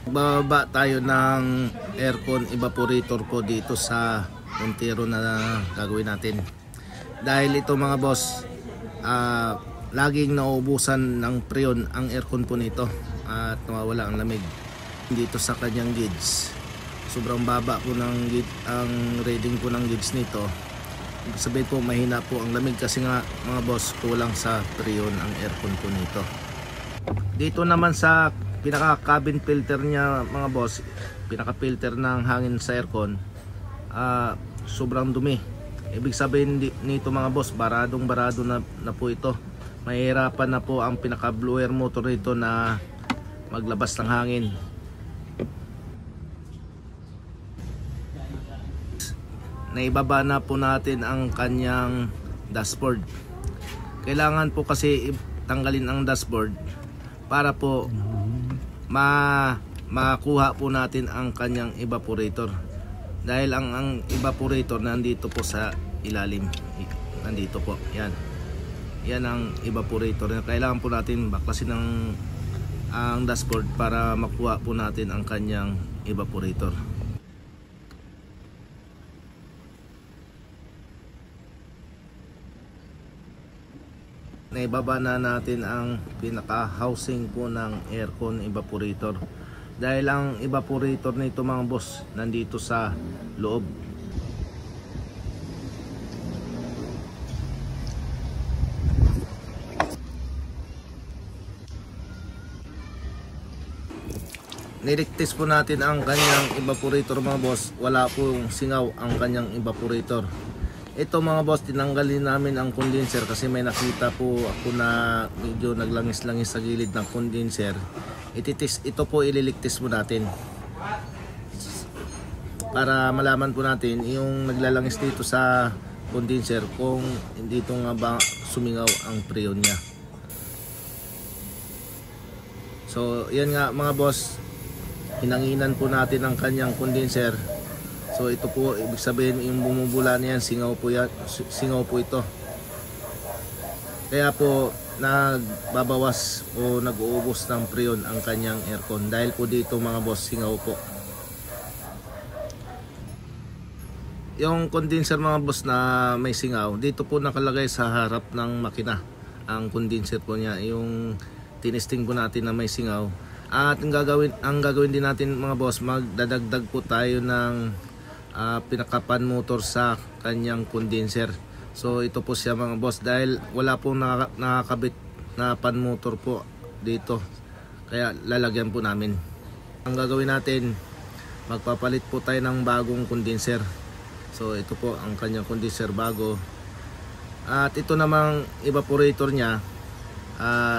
Bababa tayo ng aircon evaporator po dito sa Montero na gagawin natin. Dahil ito mga boss, laging nauubusan ng preon ang aircon po nito at nawawala ang lamig dito sa kanyang gauge. Sobrang baba po ng gauge, ang reading po ng gauge nito. Sabihin po mahina po ang lamig kasi nga mga boss, kulang sa preon ang aircon po nito. Dito naman sa pinaka cabin filter niya mga boss, pinaka filter ng hangin sa aircon, sobrang dumi. Ibig sabihin nito mga boss, barado na po ito. Mahirapan na po ang pinaka blower motor nito na maglabas ng hangin. Naibaba na po natin ang kanyang dashboard. Kailangan po kasi tanggalin ang dashboard para po makuha po natin ang kanyang evaporator. Dahil ang evaporator nandito po sa ilalim. Nandito po. Yan. Yan ang evaporator. Kailangan po natin baklasin ang dashboard para makuha po natin ang kanyang evaporator. Naibaba na natin ang pinaka housing po ng aircon evaporator. Dahil ang evaporator nito mga boss nandito sa loob. Niligtis po natin ang kanyang evaporator mga boss. Wala pong singaw ang kanyang evaporator. Ito mga boss, tinanggalin namin ang condenser kasi may nakita po ako na medyo naglangis-langis sa gilid ng condenser. Ito po ililigtis mo natin para malaman po natin yung naglalangis dito sa condenser kung dito nga ba sumingaw ang preon niya. So yan nga mga boss, hinanginan po natin ang kanyang condenser. So ito po, ibig sabihin yung bumubula niyan, singaw po ito. Kaya po nagbabawas o nag-uubos ng preon ang kanyang aircon. Dahil po dito mga boss, singaw po. Yung condenser mga boss na may singaw, dito po nakalagay sa harap ng makina. Ang condenser po niya, yung tinesting po natin na may singaw. At ang gagawin din natin mga boss, magdadagdag po tayo ng pinakapan motor sa kanyang condenser. So ito po siya mga boss, dahil wala pong nakakabit na pan motor po dito, kaya lalagyan po namin. Ang gagawin natin, magpapalit po tayo ng bagong condenser. So ito po ang kanyang condenser bago. At ito namang evaporator niya,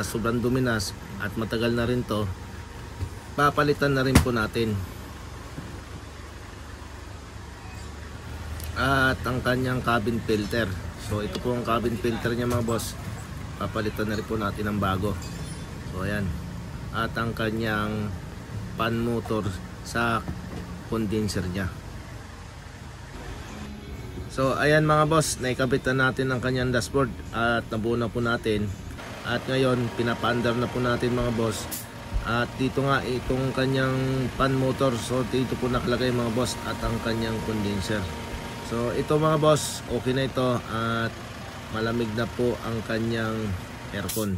sobrang duminas at matagal na rin to, papalitan na rin po natin. At ang kanyang cabin filter, so ito po ang cabin filter niya mga boss, papalitan na rin po natin ng bago. So ayan. At ang kanyang pan motor sa condenser niya. So ayan mga boss, naikabit na natin ang kanyang dashboard at nabuo na po natin. At ngayon pinapaandar na po natin mga boss. At dito nga itong kanyang pan motor, so dito po nakalagay mga boss, at ang kanyang condenser. So ito mga boss, okay na ito at malamig na po ang kanyang aircon.